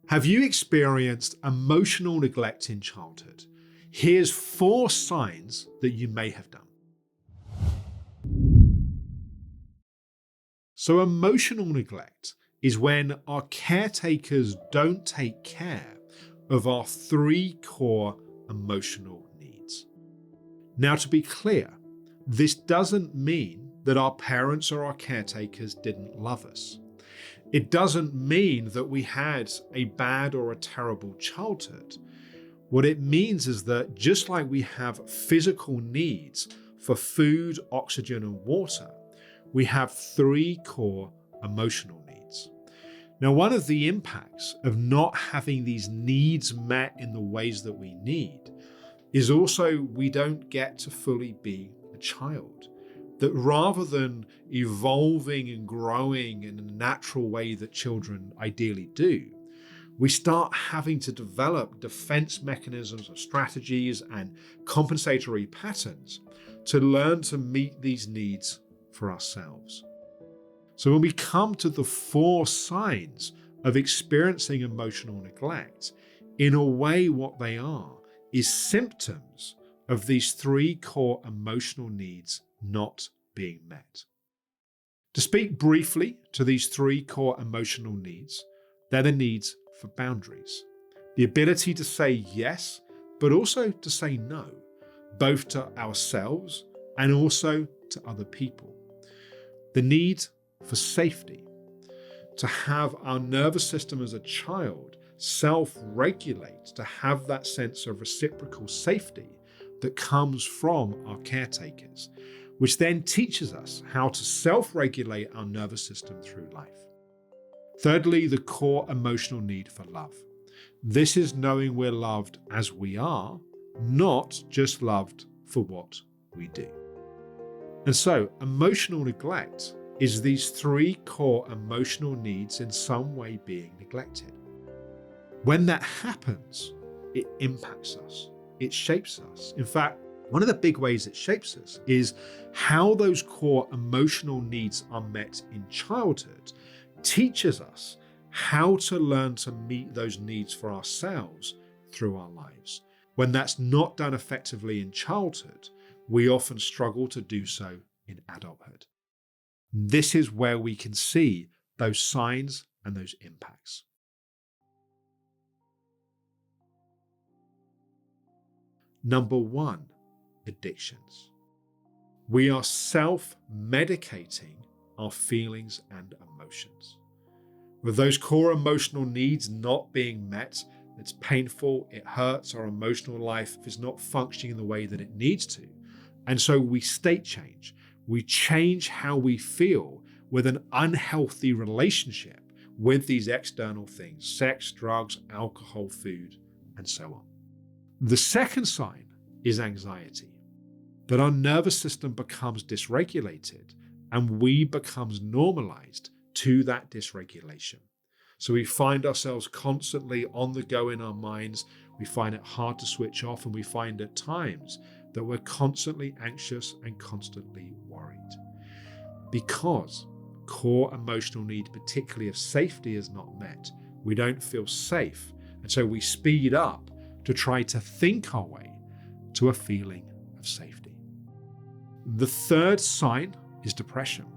Have you experienced emotional neglect in childhood? Here's 4 signs that you may have done. So emotional neglect is when our caretakers don't take care of our 3 core emotional needs. Now, to be clear, this doesn't mean that our parents or our caretakers didn't love us. It doesn't mean that we had a bad or a terrible childhood. What it means is that just like we have physical needs for food, oxygen, and water, we have 3 core emotional needs. Now, one of the impacts of not having these needs met in the ways that we need is also we don't get to fully be a child. That rather than evolving and growing in a natural way that children ideally do, we start having to develop defense mechanisms or strategies and compensatory patterns to learn to meet these needs for ourselves. So when we come to the 4 signs of experiencing emotional neglect, in a way what they are is symptoms of these 3 core emotional needs not being met. To speak briefly to these 3 core emotional needs, they're the needs for boundaries. The ability to say yes, but also to say no, both to ourselves and also to other people. The need for safety, to have our nervous system as a child self-regulate, to have that sense of reciprocal safety that comes from our caretakers, which then teaches us how to self-regulate our nervous system through life. Thirdly, the core emotional need for love. This is knowing we're loved as we are, not just loved for what we do. And so, emotional neglect is these 3 core emotional needs in some way being neglected. When that happens, it impacts us, it shapes us. In fact, one of the big ways it shapes us is how those core emotional needs are met in childhood teaches us how to learn to meet those needs for ourselves through our lives. When that's not done effectively in childhood, we often struggle to do so in adulthood. This is where we can see those signs and those impacts. Number 1, addictions. We are self-medicating our feelings and emotions. With those core emotional needs not being met, it's painful, it hurts our emotional life if it's not functioning in the way that it needs to. And so we state change. We change how we feel with an unhealthy relationship with these external things, sex, drugs, alcohol, food, and so on. The second sign is anxiety, that our nervous system becomes dysregulated and we becomes normalized to that dysregulation. So we find ourselves constantly on the go in our minds. We find it hard to switch off, and we find at times that we're constantly anxious and constantly worried. Because core emotional need, particularly of safety, is not met, we don't feel safe. And so we speed up to try to think our way to a feeling of safety. The third sign is depression.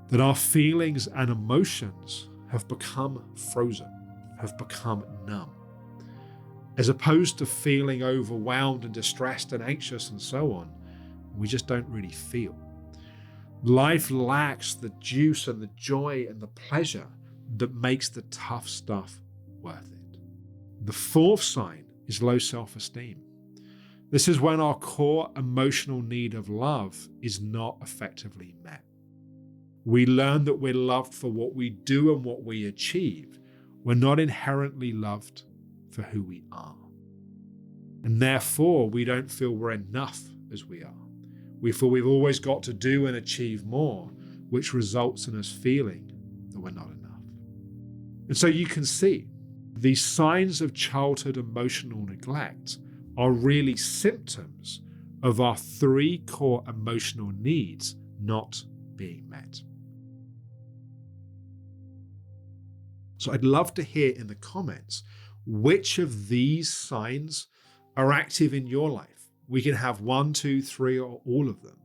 That our feelings and emotions have become frozen, have become numb. As opposed to feeling overwhelmed and distressed and anxious and so on, we just don't really feel. Life lacks the juice and the joy and the pleasure that makes the tough stuff worth it. The fourth sign is low self-esteem. This is when our core emotional need of love is not effectively met. We learn that we're loved for what we do and what we achieve. We're not inherently loved for who we are. And therefore, we don't feel we're enough as we are. We feel we've always got to do and achieve more, which results in us feeling that we're not enough. And so you can see these signs of childhood emotional neglect are really symptoms of our 3 core emotional needs not being met. So I'd love to hear in the comments which of these signs are active in your life. We can have 1, 2, 3, or all of them.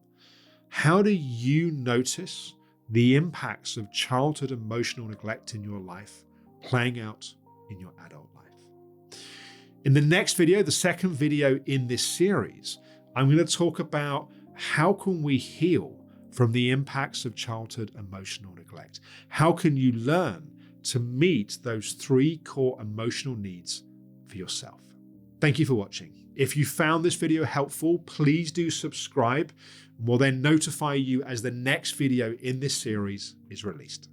How do you notice the impacts of childhood emotional neglect in your life playing out in your adult life? In the next video, the second video in this series, I'm going to talk about how can we heal from the impacts of childhood emotional neglect? How can you learn to meet those 3 core emotional needs for yourself? Thank you for watching. If you found this video helpful, please do subscribe, and we'll then notify you as the next video in this series is released.